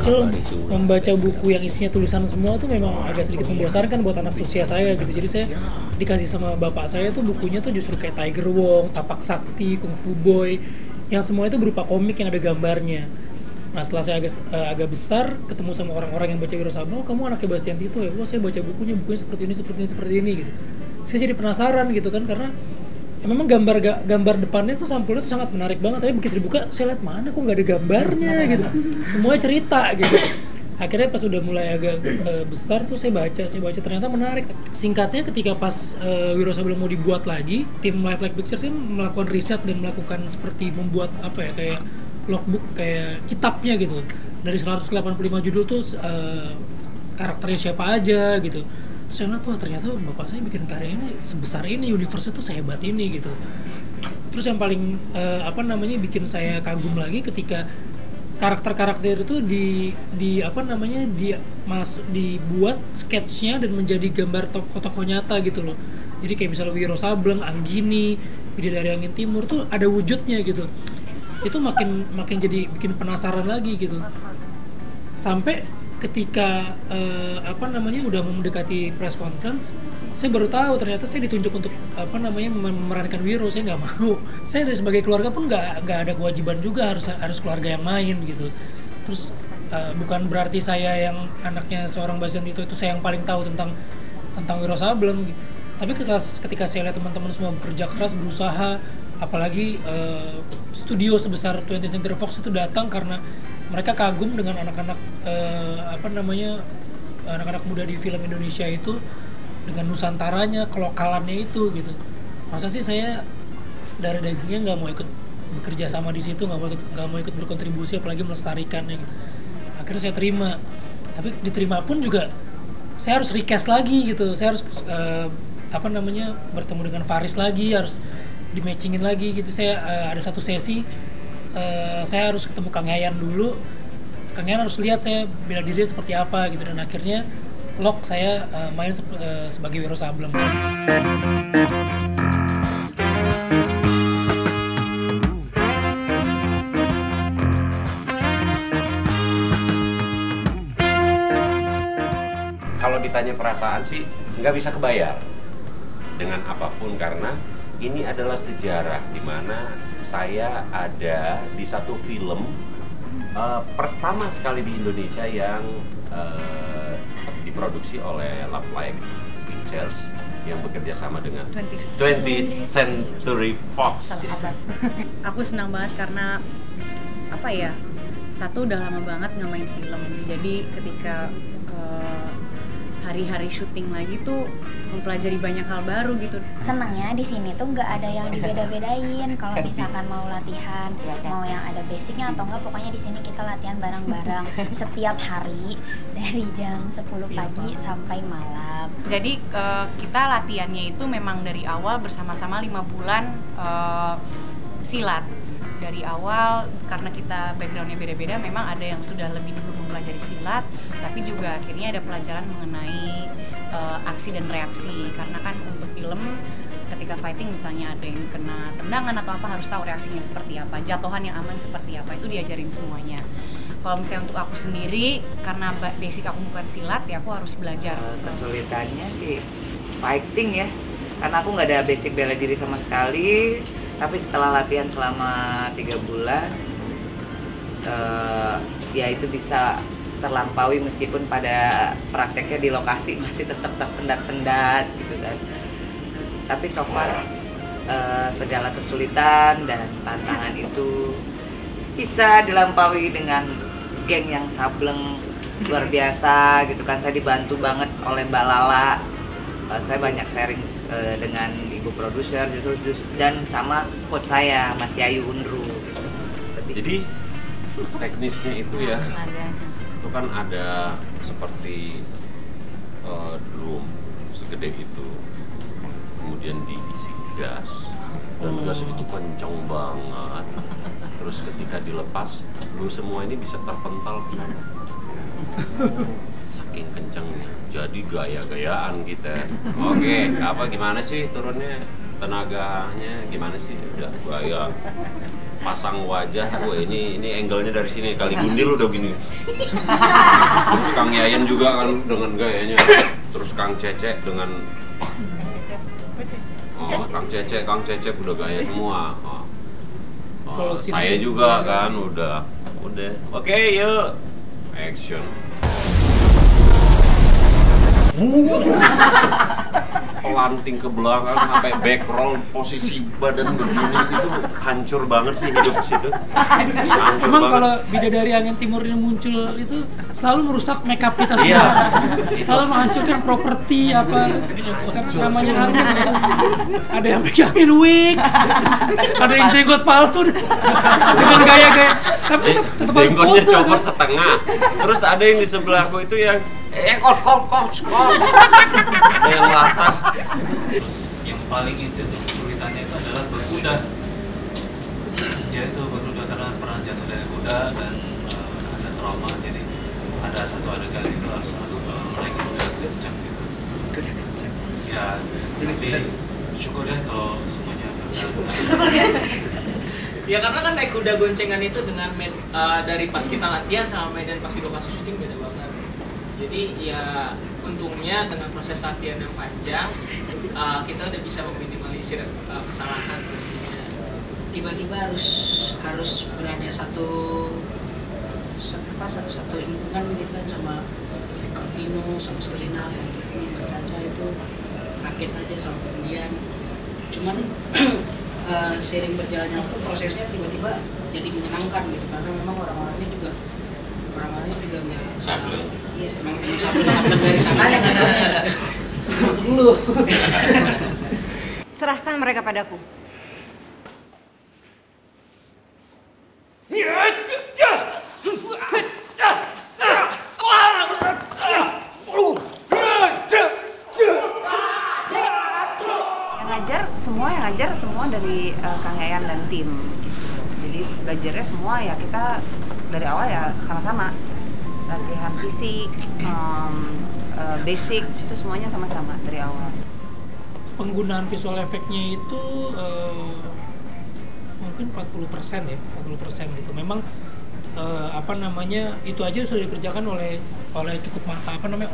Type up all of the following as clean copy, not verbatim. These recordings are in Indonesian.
kecil membaca buku yang isinya tulisan semua tuh memang agak sedikit membosankan buat anak usia saya gitu. Jadi saya dikasih sama bapak saya tuh bukunya tuh justru kayak Tiger Wong, Tapak Sakti, Kung Fu Boy, yang semua itu berupa komik yang ada gambarnya. Nah setelah saya agak besar ketemu sama orang-orang yang baca Wiro Sableng, oh kamu anaknya Bastian Tito ya? Wah saya baca bukunya seperti ini gitu. Saya jadi penasaran gitu kan, karena ya memang gambar depannya tuh sampulnya tuh sangat menarik banget, tapi begitu dibuka saya lihat mana kok nggak ada gambarnya gitu, semuanya cerita gitu. Akhirnya pas udah mulai agak besar tuh saya baca ternyata menarik. Singkatnya ketika pas Wiro Sableng mau dibuat lagi, tim Life Like Pictures kan melakukan riset dan melakukan seperti membuat apa ya, kayak logbook, kayak kitabnya gitu. Dari 185 judul tuh karakternya siapa aja gitu. Terus saya lihat, wah ternyata bapak saya bikin karya ini sebesar ini, universe itu sehebat ini gitu. Terus yang paling bikin saya kagum lagi ketika karakter-karakter itu dibuat sketsnya dan menjadi gambar tokoh-tokoh nyata gitu loh. Jadi kayak misalnya Wiro Sableng, Anggini, Bidadari Angin Timur tuh ada wujudnya gitu. Itu makin jadi bikin penasaran lagi gitu. Sampai ketika udah mendekati press conference, saya baru tahu ternyata saya ditunjuk untuk memerankan Wiro. Saya nggak mau. Saya dari sebagai keluarga pun nggak ada kewajiban juga harus keluarga yang main gitu. Terus bukan berarti saya yang anaknya seorang Bastian Tito itu saya yang paling tahu tentang Wiro Sableng. Tapi ketika saya lihat teman-teman semua bekerja keras, berusaha, apalagi studio sebesar 20th Century Fox itu datang karena mereka kagum dengan anak-anak anak-anak muda di film Indonesia itu, dengan nusantaranya, kelokalannya itu gitu. Masa sih saya darah dagingnya nggak mau ikut bekerja sama di situ, nggak mau ikut berkontribusi, apalagi melestarikannya gitu. Akhirnya saya terima. Tapi diterima pun juga saya harus recast lagi gitu. Saya harus bertemu dengan Faris lagi, harus di-matchingin lagi gitu. Saya ada satu sesi saya harus ketemu Kang Yayan dulu. Kang Yayan harus lihat saya bela diri seperti apa gitu, dan akhirnya lock saya main sebagai Wiro Sableng. Kalau ditanya perasaan sih nggak bisa kebayar dengan apapun, karena ini adalah sejarah di mana saya ada di satu film pertama sekali di Indonesia yang diproduksi oleh Life Like Pictures yang bekerja sama dengan 20th Century Fox. Aku senang banget karena satu udah lama banget nggak main film, jadi ketika hari-hari syuting lagi tuh mempelajari banyak hal baru gitu. Senangnya di sini tuh nggak ada yang dibeda-bedain. Kalau misalkan mau latihan, mau yang ada basicnya atau enggak, pokoknya di sini kita latihan bareng-bareng setiap hari dari jam 10 pagi sampai malam. Jadi kita latihannya itu memang dari awal bersama-sama 5 bulan silat. Dari awal karena kita backgroundnya beda-beda, memang ada yang sudah lebih dulu mempelajari silat, tapi juga akhirnya ada pelajaran mengenai aksi dan reaksi, karena kan untuk film ketika fighting misalnya ada yang kena tendangan atau apa, harus tahu reaksinya seperti apa, jatuhan yang aman seperti apa, itu diajarin semuanya. Kalau misalnya untuk aku sendiri, karena basic aku bukan silat, ya aku harus belajar. Kesulitannya sih fighting ya, karena aku nggak ada basic bela diri sama sekali. Tapi setelah latihan selama 3 bulan, ya itu bisa terlampaui meskipun pada prakteknya di lokasi masih tetap tersendat-sendat gitu kan. Tapi so far segala kesulitan dan tantangan itu bisa dilampaui dengan geng yang Sableng luar biasa gitu kan. Saya dibantu banget oleh Mbak Lala, saya banyak sharing dengan ibu produser dan sama coach saya Mas Yayu Undru. Jadi teknisnya itu ya, itu kan ada seperti drum segede itu, kemudian diisi gas, dan gas itu kencang banget. Terus ketika dilepas, lu semua ini bisa terpental ke sana. Saking kencangnya, jadi gaya-gayaan kita. Oke, gimana sih turunnya? tenaganya gimana sih, udah gua ya pasang wajah, wah ini angle-nya dari sini, kali Gundil udah gini. Terus Kang Yayan juga kan dengan gayanya, terus Kang Cece dengan Kang Cece udah gaya semua. Saya juga kan udah. Oke, yuk. Action. Pelanting ke belakang sampai back roll, posisi badan begini itu hancur banget sih hidup situ. Emang kalau bidadari angin timur ini muncul itu selalu merusak makeup kita semua. Selalu menghancurkan properti apa namanya angin. Ada yang pegangin wig, ada yang jenggot palsu dengan gaya-gaya. Tapi tetap harus jenggotnya pose, copot kan? setengah. Terus ada yang di sebelahku itu yang kok. Ada yang latah. Terus yang paling inti untuk kesulitannya itu adalah berkuda. Ya itu berkuda karena pernah jatuh dari kuda dan ada trauma, jadi ada satu adegan itu harus naik kuda kencang gitu. Kuda kencang. Ya, Jenis tapi kuda. syukur deh kalau semuanya berjalan. Ya karena kan naik kuda goncengan itu dengan dari pas kita latihan sama medan pas di lokasi syuting beda banget. Jadi ya untungnya dengan proses latihan yang panjang kita udah bisa meminimalisir kesalahan. Tiba-tiba harus berada satu lingkungan gitu kan sama Vino, sama Serina, Vino, Mbak Caca itu kaget aja sama kemudian. Cuman seiring berjalannya waktu prosesnya tiba-tiba jadi menyenangkan gitu karena memang orang-orangnya juga nggak Sableng. Iya, memang sableng dari sananya nggak ada. Masuk dulu. Serahkan mereka padaku. Yang ngajar semua dari Kang Yayan dan tim gitu. Jadi belajarnya semua ya kita dari awal ya sama-sama. Latihan fisik, basic itu semuanya sama-sama dari awal. Penggunaan visual efeknya itu mungkin 40% ya, 40% gitu. Memang itu aja sudah dikerjakan oleh cukup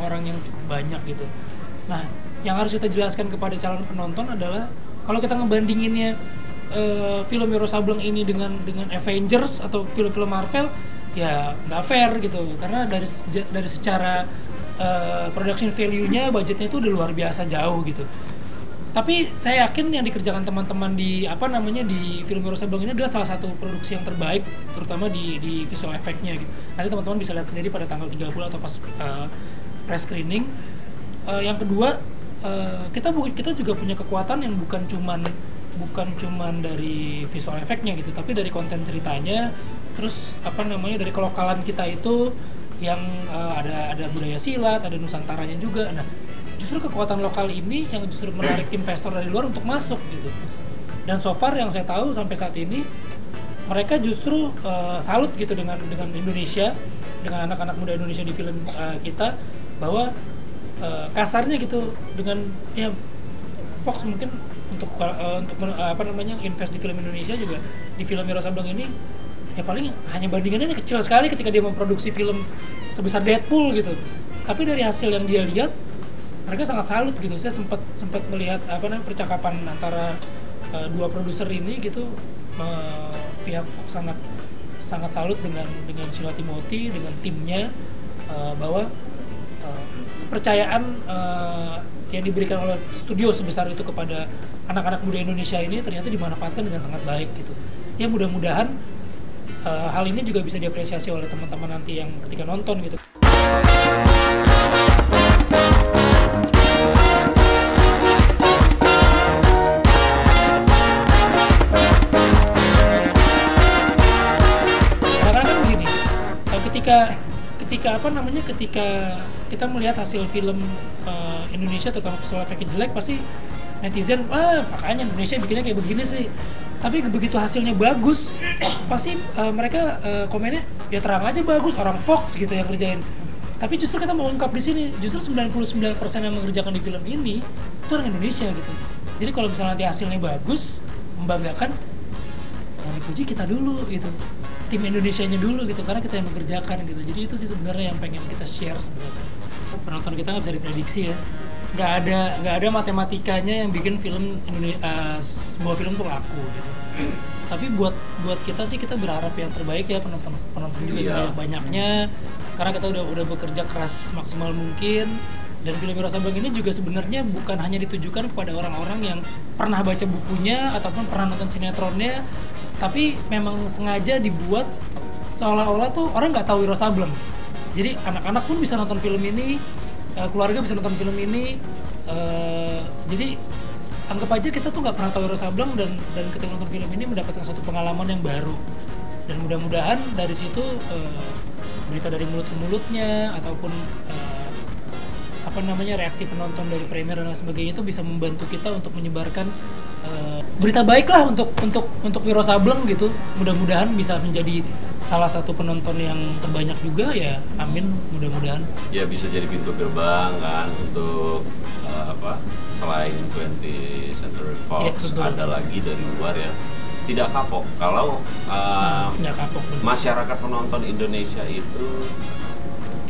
orang yang cukup banyak gitu. Nah, yang harus kita jelaskan kepada calon penonton adalah kalau kita ngebandinginnya film Wiro Sableng ini dengan Avengers atau film-film Marvel, ya nggak fair gitu, karena dari secara production value-nya, budgetnya itu udah luar biasa jauh gitu. Tapi saya yakin yang dikerjakan teman-teman di film Wiro Sableng ini adalah salah satu produksi yang terbaik, terutama di visual effect-nya gitu. Nanti teman-teman bisa lihat sendiri pada tanggal 30 atau pas press screening. Yang kedua, kita juga punya kekuatan yang bukan cuman dari visual effect-nya gitu, tapi dari konten ceritanya. Terus dari kelokalan kita itu yang ada budaya silat, ada nusantaranya juga. Nah, justru kekuatan lokal ini yang justru menarik investor dari luar untuk masuk gitu. Dan so far yang saya tahu sampai saat ini mereka justru salut gitu dengan Indonesia, dengan anak-anak muda Indonesia di film kita, bahwa kasarnya gitu dengan ya Fox mungkin untuk invest di film Indonesia juga di film Wiro Sableng ini ya paling hanya bandingannya kecil sekali ketika dia memproduksi film sebesar Deadpool gitu. Tapi dari hasil yang dia lihat mereka sangat salut gitu. Saya sempat melihat percakapan antara dua produser ini gitu, pihak Fox sangat salut dengan Sheila Timothy, dengan timnya, bahwa kepercayaan yang diberikan oleh studio sebesar itu kepada anak-anak muda Indonesia ini ternyata dimanfaatkan dengan sangat baik gitu. Ya mudah-mudahan hal ini juga bisa diapresiasi oleh teman-teman nanti yang ketika nonton gitu. Karena kan begini, ketika kita melihat hasil film Indonesia terutama visual effect jelek, pasti netizen makanya Indonesia bikinnya kayak begini sih. Tapi begitu hasilnya bagus, pasti mereka komennya ya terang aja bagus, orang Fox gitu yang kerjain. Tapi justru kita mau ungkap di sini, justru 99% yang mengerjakan di film ini itu orang Indonesia gitu. Jadi kalau misalnya nanti hasilnya bagus, membanggakan, yang dipuji kita dulu gitu, tim Indonesianya dulu gitu, karena kita yang mengerjakan gitu. Jadi itu sih sebenarnya yang pengen kita share sebenarnya. Penonton kita nggak bisa diprediksi ya, nggak ada matematikanya yang bikin sebuah film tuh laku gitu. Tapi buat kita sih, kita berharap yang terbaik ya, penonton juga sebanyak-banyaknya, karena kita udah bekerja keras maksimal mungkin. Dan film Wiro Sableng ini juga sebenarnya bukan hanya ditujukan kepada orang-orang yang pernah baca bukunya ataupun pernah nonton sinetronnya, tapi memang sengaja dibuat seolah-olah tuh orang nggak tahu Wiro Sableng. Jadi anak-anak pun bisa nonton film ini, keluarga bisa nonton film ini. Jadi anggap aja kita tuh nggak pernah tahu Wiro Sableng, dan ketika nonton film ini mendapatkan satu pengalaman yang baru. Dan mudah-mudahan dari situ berita dari mulut ke mulutnya ataupun reaksi penonton dari premier dan lain sebagainya itu bisa membantu kita untuk menyebarkan berita baik lah untuk Wiro Sableng gitu. Mudah-mudahan bisa menjadi salah satu penonton yang terbanyak juga ya, amin, mudah-mudahan. Ya bisa jadi pintu gerbang kan untuk selain 20th Century Fox, ada lagi dari luar yang tidak kapok. Kalau masyarakat penonton Indonesia itu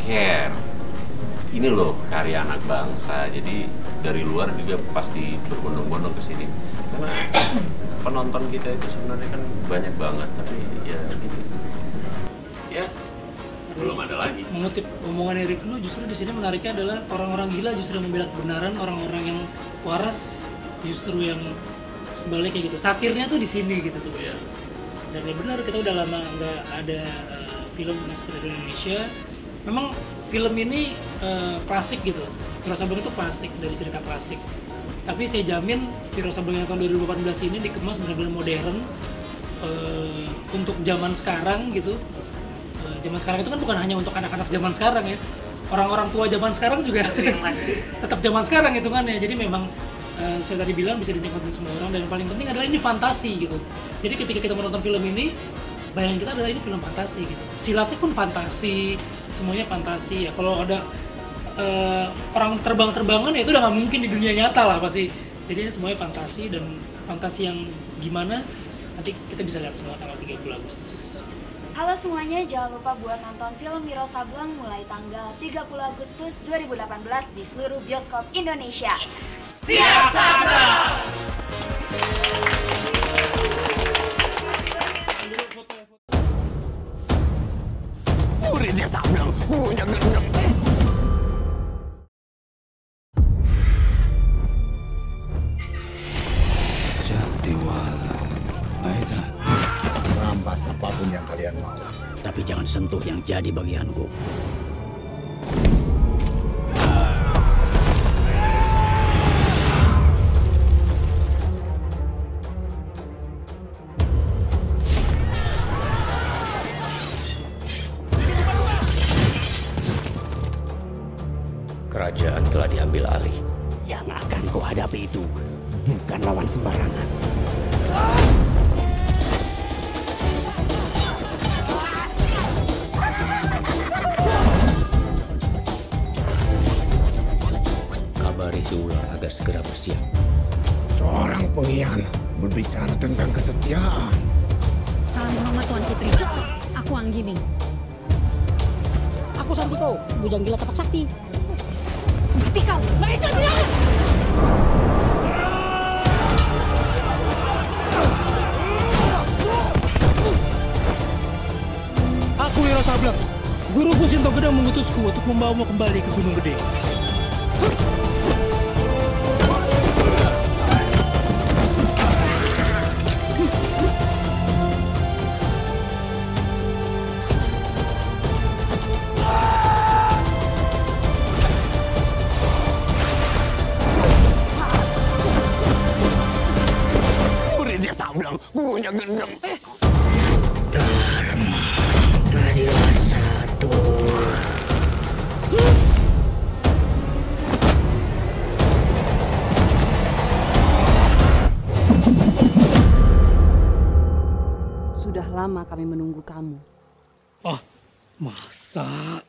care, ini loh karya anak bangsa, jadi dari luar juga pasti berbondong-bondong ke sini. Karena penonton kita itu sebenarnya kan banyak banget, tapi ya gitu. Ya, belum ada lagi. Mengutip omongan Rifnu, justru di sini menariknya adalah orang-orang gila justru membela kebenaran, orang-orang yang waras justru yang sebaliknya gitu. Satirnya tuh di sini gitu sebenarnya. Dan ya benar, kita udah lama nggak ada film masuk ke Indonesia. Memang film ini klasik gitu. Wiro Sableng itu klasik, dari cerita klasik. Tapi saya jamin Wiro Sableng yang tahun 2018 ini dikemas benar-benar modern untuk zaman sekarang gitu. Zaman sekarang itu kan bukan hanya untuk anak-anak zaman sekarang ya. Orang-orang tua zaman sekarang juga tetap zaman sekarang hitungannya. Jadi memang saya tadi bilang bisa dinikmati semua orang, dan yang paling penting adalah ini fantasi gitu. Jadi ketika kita menonton film ini, bayangan kita adalah ini film fantasi gitu. Silatnya pun fantasi, semuanya fantasi ya. Kalau ada orang terbang-terbangan ya itu udah nggak mungkin di dunia nyata lah pasti. Jadi ini semuanya fantasi, dan fantasi yang gimana nanti kita bisa lihat semua tanggal 30 Agustus. Halo semuanya, jangan lupa buat nonton film Wiro Sableng mulai tanggal 30 Agustus 2018 di seluruh bioskop Indonesia. Siap sana! Muridnya Sableng, gurunya gendeng. Jatiwala, Aiza. Rampas apapun yang kalian mau. Tapi jangan sentuh yang jadi bagianku. Kerajaan telah diambil alih. Yang akan kau hadapi itu bukan lawan sembarangan. Kabari si ular agar segera bersiap. Seorang pengkhianat berbicara tentang kesetiaan. Salam hormat Tuan Putri. Aku Anggini. Aku Santiko, bujang gila tapak sakti. Mati kau, Maesha bilang! Aku Wiro Sableng. Guruku Sinto Gedang mengutusku untuk membawamu kembali ke Gunung Gede. Muridnya Sableng, gurunya gendeng. Dharma, jadilah satu. Sudah lama kami menunggu kamu. Oh, masa?